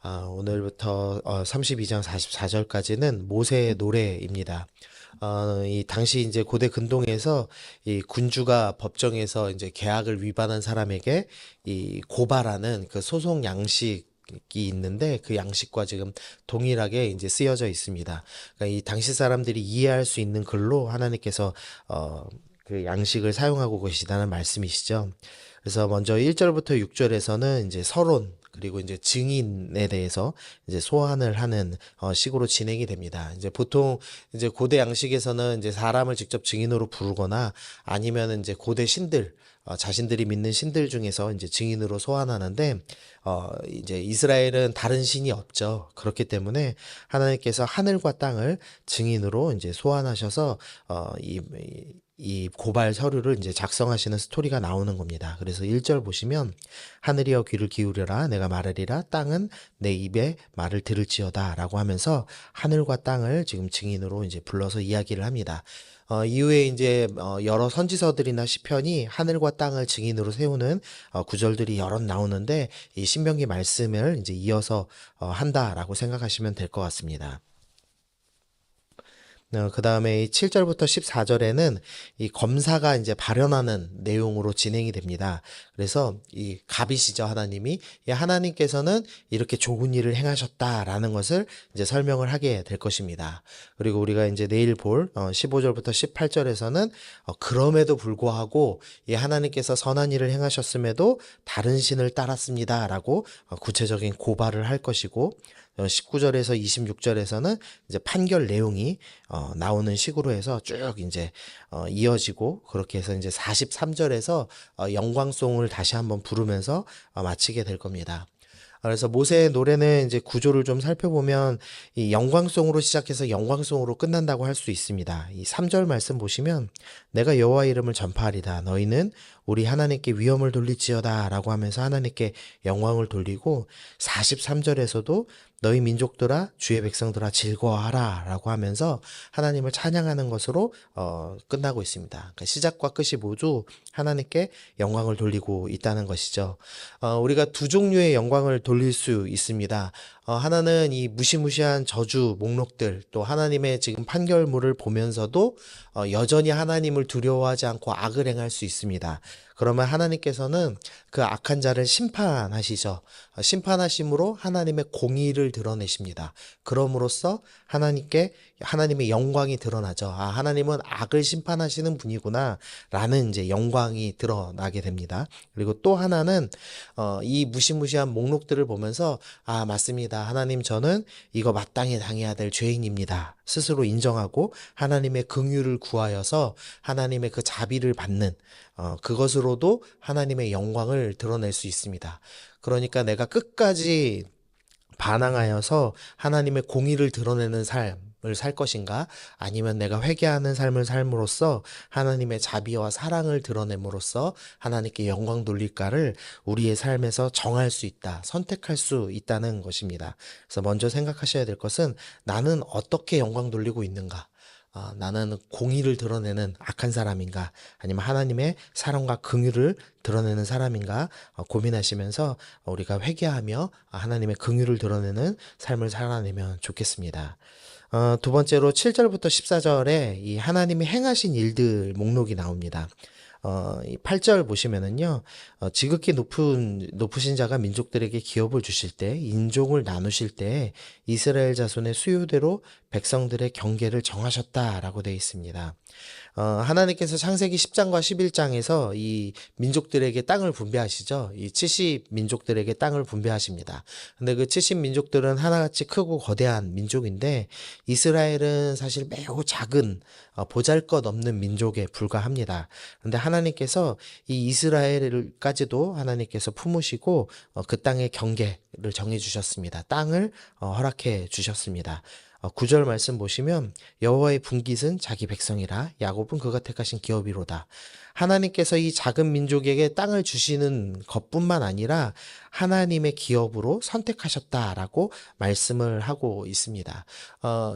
오늘부터 32장 44절까지는 모세의 노래입니다. 이 당시 이제 고대 근동에서 이 군주가 법정에서 이제 계약을 위반한 사람에게 이 고발하는 그 소송 양식이 있는데 그 양식과 지금 동일하게 이제 쓰여져 있습니다. 그러니까 이 당시 사람들이 이해할 수 있는 글로 하나님께서 그 양식을 사용하고 계시다는 말씀이시죠. 그래서 먼저 1절부터 6절에서는 이제 서론 그리고 이제 증인에 대해서 이제 소환을 하는 식으로 진행이 됩니다. 이제 보통 이제 고대 양식에서는 이제 사람을 직접 증인으로 부르거나 아니면 이제 고대 신들 자신들이 믿는 신들 중에서 이제 증인으로 소환하는데 이제 이스라엘은 다른 신이 없죠. 그렇기 때문에 하나님께서 하늘과 땅을 증인으로 이제 소환하셔서 이 고발 서류를 이제 작성하시는 스토리가 나오는 겁니다. 그래서 1절 보시면 하늘이여 귀를 기울여라 내가 말하리라 땅은 내 입에 말을 들을지어다 라고 하면서 하늘과 땅을 지금 증인으로 이제 불러서 이야기를 합니다. 이후에 이제 여러 선지서들이나 시편이 하늘과 땅을 증인으로 세우는 구절들이 여러 나오는데 이 신명기 말씀을 이제 이어서 한다라고 생각하시면 될 것 같습니다. 그 다음에 이 7절부터 14절에는 이 검사가 이제 발언하는 내용으로 진행이 됩니다. 그래서 이 갑이시죠, 하나님이. 이 하나님께서는 이렇게 좋은 일을 행하셨다라는 것을 이제 설명을 하게 될 것입니다. 그리고 우리가 이제 내일 볼 15절부터 18절에서는 그럼에도 불구하고 이 하나님께서 선한 일을 행하셨음에도 다른 신을 따랐습니다라고 구체적인 고발을 할 것이고 19절에서 26절에서는 이제 판결 내용이 나오는 식으로 해서 쭉 이제 이어지고 그렇게 해서 이제 43절에서 영광송을 다시 한번 부르면서 마치게 될 겁니다. 그래서 모세의 노래는 이제 구조를 좀 살펴보면 이 영광송으로 시작해서 영광송으로 끝난다고 할 수 있습니다. 이 3절 말씀 보시면 내가 여호와 이름을 전파하리다 너희는 우리 하나님께 위엄을 돌릴지어다 라고 하면서 하나님께 영광을 돌리고 43절에서도 너희 민족들아 주의 백성들아 즐거워하라 라고 하면서 하나님을 찬양하는 것으로 끝나고 있습니다. 그러니까 시작과 끝이 모두 하나님께 영광을 돌리고 있다는 것이죠. 우리가 두 종류의 영광을 돌릴 수 있습니다. 하나는 이 무시무시한 저주 목록들 또 하나님의 지금 판결문을 보면서도 여전히 하나님을 두려워하지 않고 악을 행할 수 있습니다. 그러면 하나님께서는 그 악한 자를 심판하시죠. 심판하심으로 하나님의 공의를 드러내십니다. 그럼으로써 하나님의 영광이 드러나죠. 하나님은 악을 심판하시는 분이구나 라는 이제 영광이 드러나게 됩니다. 그리고 또 하나는 이 무시무시한 목록들을 보면서 맞습니다. 하나님 저는 이거 마땅히 당해야 될 죄인입니다. 스스로 인정하고 하나님의 긍휼을 구하여서 하나님의 그 자비를 받는 그것으로도 하나님의 영광을 드러낼 수 있습니다. 그러니까 내가 끝까지 반항하여서 하나님의 공의를 드러내는 삶을 살 것인가? 아니면 내가 회개하는 삶을 삶으로써 하나님의 자비와 사랑을 드러냄으로써 하나님께 영광 돌릴까를 우리의 삶에서 정할 수 있다, 선택할 수 있다는 것입니다. 그래서 먼저 생각하셔야 될 것은 나는 어떻게 영광 돌리고 있는가? 나는 공의를 드러내는 악한 사람인가? 아니면 하나님의 사랑과 긍휼을 드러내는 사람인가? 고민하시면서 우리가 회개하며 하나님의 긍휼을 드러내는 삶을 살아내면 좋겠습니다. 두 번째로 7절부터 14절에 이 하나님이 행하신 일들 목록이 나옵니다. 이 8절 보시면은요, 지극히 높으신 자가 민족들에게 기업을 주실 때, 인종을 나누실 때, 이스라엘 자손의 수요대로 백성들의 경계를 정하셨다라고 되어 있습니다. 하나님께서 창세기 10장과 11장에서 이 민족들에게 땅을 분배하시죠. 이 70민족들에게 땅을 분배하십니다. 근데 그 70민족들은 하나같이 크고 거대한 민족인데 이스라엘은 사실 매우 작은 보잘것없는 민족에 불과합니다. 그런데 하나님께서 이 이스라엘까지도 하나님께서 품으시고 그 땅의 경계를 정해 주셨습니다. 땅을 허락해 주셨습니다. 9절 말씀 보시면 여호와의 분깃은 자기 백성이라 야곱은 그가 택하신 기업이로다. 하나님께서 이 작은 민족에게 땅을 주시는 것뿐만 아니라 하나님의 기업으로 선택하셨다라고 말씀을 하고 있습니다.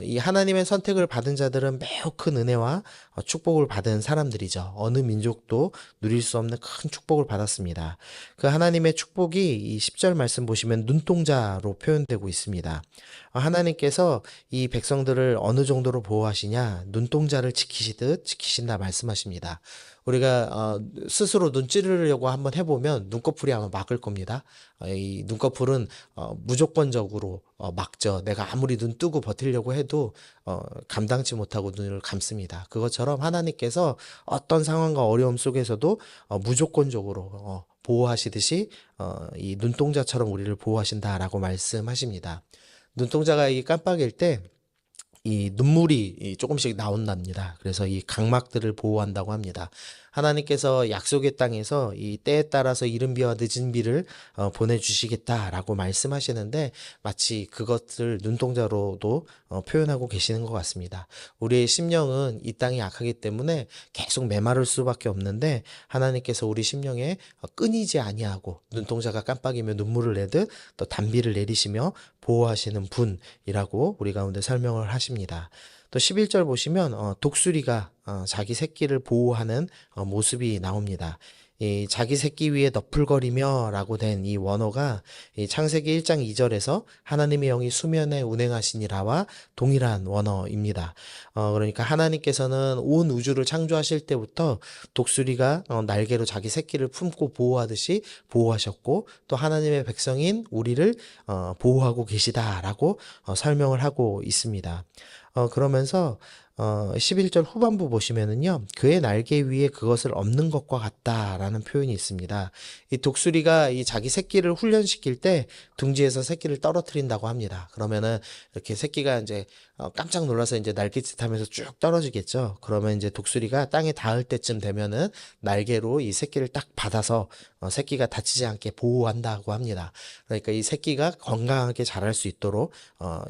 이 하나님의 선택을 받은 자들은 매우 큰 은혜와 축복을 받은 사람들이죠. 어느 민족도 누릴 수 없는 큰 축복을 받았습니다. 그 하나님의 축복이 이 10절 말씀 보시면 눈동자로 표현되고 있습니다. 하나님께서 이 백성들을 어느 정도로 보호하시냐? 눈동자를 지키시듯 지키신다 말씀하십니다. 우리가 스스로 눈 찌르려고 한번 해보면 눈꺼풀이 아마 막을 겁니다. 이 눈꺼풀은 무조건적으로 막죠. 내가 아무리 눈 뜨고 버티려고 해도 감당치 못하고 눈을 감습니다. 그것처럼 하나님께서 어떤 상황과 어려움 속에서도 무조건적으로 보호하시듯이 이 눈동자처럼 우리를 보호하신다라고 말씀하십니다. 눈동자가 이 깜빡일 때 이 눈물이 조금씩 나온답니다. 그래서 이 각막들을 보호한다고 합니다. 하나님께서 약속의 땅에서 이 때에 따라서 이른 비와 늦은 비를 보내주시겠다라고 말씀하시는데 마치 그것을 눈동자로도 표현하고 계시는 것 같습니다. 우리의 심령은 이 땅이 약하기 때문에 계속 메마를 수밖에 없는데 하나님께서 우리 심령에 끊이지 아니하고 눈동자가 깜빡이며 눈물을 내듯 또 단비를 내리시며 보호하시는 분이라고 우리 가운데 설명을 하십니다. 또 11절 보시면 독수리가 자기 새끼를 보호하는 모습이 나옵니다. 이 자기 새끼 위에 너풀거리며 라고 된 이 원어가 이 창세기 1장 2절에서 하나님의 영이 수면에 운행하시니라와 동일한 원어입니다. 그러니까 하나님께서는 온 우주를 창조하실 때부터 독수리가 날개로 자기 새끼를 품고 보호하듯이 보호하셨고 또 하나님의 백성인 우리를 보호하고 계시다라고 설명을 하고 있습니다. 그러면서 11절 후반부 보시면은요, 그의 날개 위에 그것을 엎는 것과 같다라는 표현이 있습니다. 이 독수리가 이 자기 새끼를 훈련시킬 때 둥지에서 새끼를 떨어뜨린다고 합니다. 그러면은 이렇게 새끼가 이제 깜짝 놀라서 이제 날갯짓하면서 쭉 떨어지겠죠. 그러면 이제 독수리가 땅에 닿을 때쯤 되면은 날개로 이 새끼를 딱 받아서 새끼가 다치지 않게 보호한다고 합니다. 그러니까 이 새끼가 건강하게 자랄 수 있도록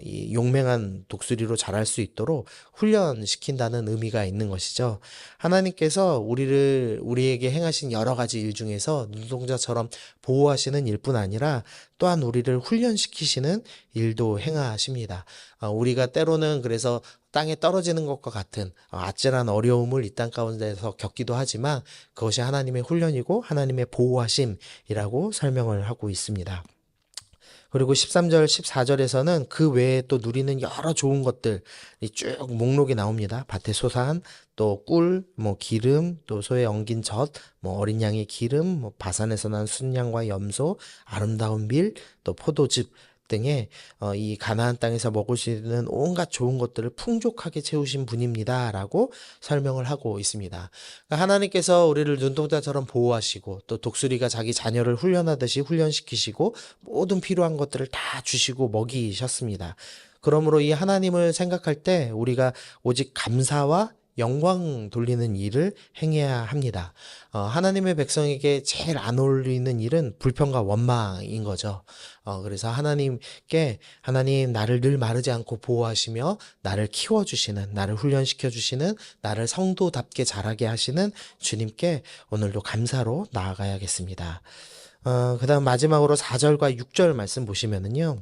이 용맹한 독수리로 자랄 수 있도록 훈련시킨다는 의미가 있는 것이죠. 하나님께서 우리에게 행하신 여러 가지 일 중에서 눈동자처럼 보호하시는 일뿐 아니라 또한 우리를 훈련시키시는 일도 행하십니다. 우리가 때로는 그래서 땅에 떨어지는 것과 같은 아찔한 어려움을 이 땅 가운데서 겪기도 하지만 그것이 하나님의 훈련이고 하나님의 보호하심이라고 설명을 하고 있습니다. 그리고 13절, 14절에서는 그 외에 또 누리는 여러 좋은 것들이 쭉 목록이 나옵니다. 밭의 소산, 또 꿀, 기름, 또 소에 엉긴 젖, 어린 양의 기름, 바산에서 난 순양과 염소, 아름다운 밀, 또 포도즙 등의 이 가나안 땅에서 먹을 수 있는 온갖 좋은 것들을 풍족하게 채우신 분입니다라고 설명을 하고 있습니다. 그러니까 하나님께서 우리를 눈동자처럼 보호하시고 또 독수리가 자기 자녀를 훈련하듯이 훈련시키시고 모든 필요한 것들을 다 주시고 먹이셨습니다. 그러므로 이 하나님을 생각할 때 우리가 오직 감사와 영광 돌리는 일을 행해야 합니다. 하나님의 백성에게 제일 안 어울리는 일은 불평과 원망인 거죠. 그래서 하나님 나를 늘 마르지 않고 보호하시며 나를 키워주시는, 나를 훈련시켜주시는, 나를 성도답게 자라게 하시는 주님께 오늘도 감사로 나아가야겠습니다. 그 다음 마지막으로 4절과 6절 말씀 보시면은요.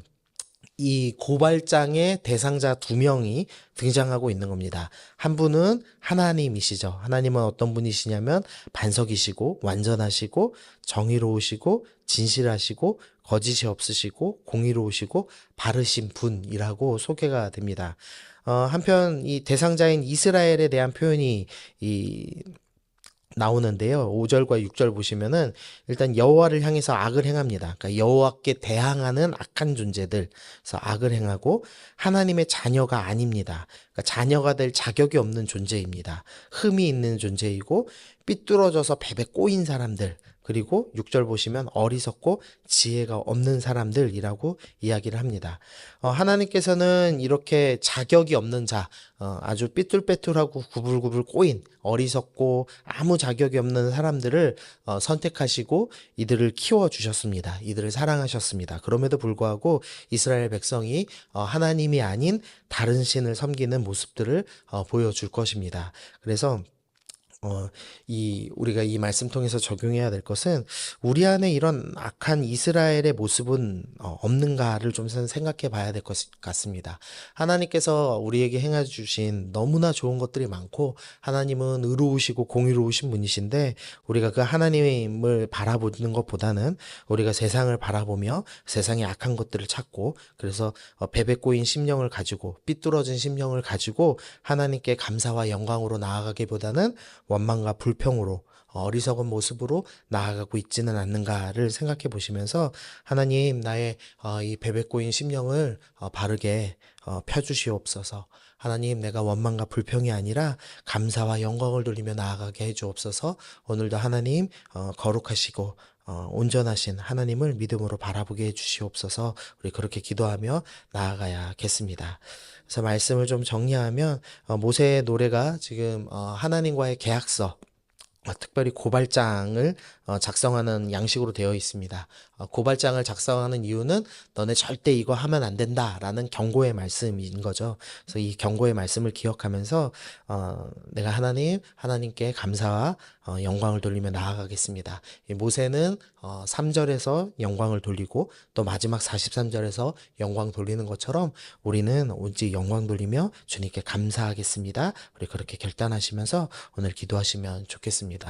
이 고발장의 대상자 두 명이 등장하고 있는 겁니다. 한 분은 하나님이시죠. 하나님은 어떤 분이시냐면 반석이시고 완전하시고 정의로우시고 진실하시고 거짓이 없으시고 공의로우시고 바르신 분이라고 소개가 됩니다. 한편 이 대상자인 이스라엘에 대한 표현이 나오는데요. 5절과 6절 보시면은 일단 여호와를 향해서 악을 행합니다. 그러니까 여호와께 대항하는 악한 존재들, 그래서 악을 행하고 하나님의 자녀가 아닙니다. 그러니까 자녀가 될 자격이 없는 존재입니다. 흠이 있는 존재이고 삐뚤어져서 베베 꼬인 사람들, 그리고 6절 보시면 어리석고 지혜가 없는 사람들이라고 이야기를 합니다. 하나님께서는 이렇게 자격이 없는 자, 아주 삐뚤빼뚤하고 구불구불 꼬인 어리석고 아무 자격이 없는 사람들을 선택하시고 이들을 키워주셨습니다. 이들을 사랑하셨습니다. 그럼에도 불구하고 이스라엘 백성이 하나님이 아닌 다른 신을 섬기는 모습들을 보여줄 것입니다. 그래서 어, 우리가 이 말씀 통해서 적용해야 될 것은 우리 안에 이런 악한 이스라엘의 모습은 없는가를 좀 생각해 봐야 될 것 같습니다. 하나님께서 우리에게 행해 주신 너무나 좋은 것들이 많고 하나님은 의로우시고 공의로우신 분이신데 우리가 그 하나님을 바라보는 것보다는 우리가 세상을 바라보며 세상의 악한 것들을 찾고 그래서 베베 꼬인 심령을 가지고 삐뚤어진 심령을 가지고 하나님께 감사와 영광으로 나아가기보다는 원망과 불평으로 어리석은 모습으로 나아가고 있지는 않는가를 생각해 보시면서 하나님 나의 이 베베꼬인 심령을 바르게 펴주시옵소서. 하나님 내가 원망과 불평이 아니라 감사와 영광을 돌리며 나아가게 해 주옵소서. 오늘도 하나님 거룩하시고 온전하신 하나님을 믿음으로 바라보게 해 주시옵소서. 우리 그렇게 기도하며 나아가야겠습니다. 그래서 말씀을 좀 정리하면 모세의 노래가 지금 하나님과의 계약서 특별히 고발장을 작성하는 양식으로 되어 있습니다. 고발장을 작성하는 이유는 너네 절대 이거 하면 안 된다라는 경고의 말씀인 거죠. 그래서 이 경고의 말씀을 기억하면서 내가 하나님께 감사와 영광을 돌리며 나아가겠습니다. 이 모세는 3절에서 영광을 돌리고 또 마지막 43절에서 영광 돌리는 것처럼 우리는 오직 영광 돌리며 주님께 감사하겠습니다. 우리 그렇게 결단하시면서 오늘 기도하시면 좋겠습니다.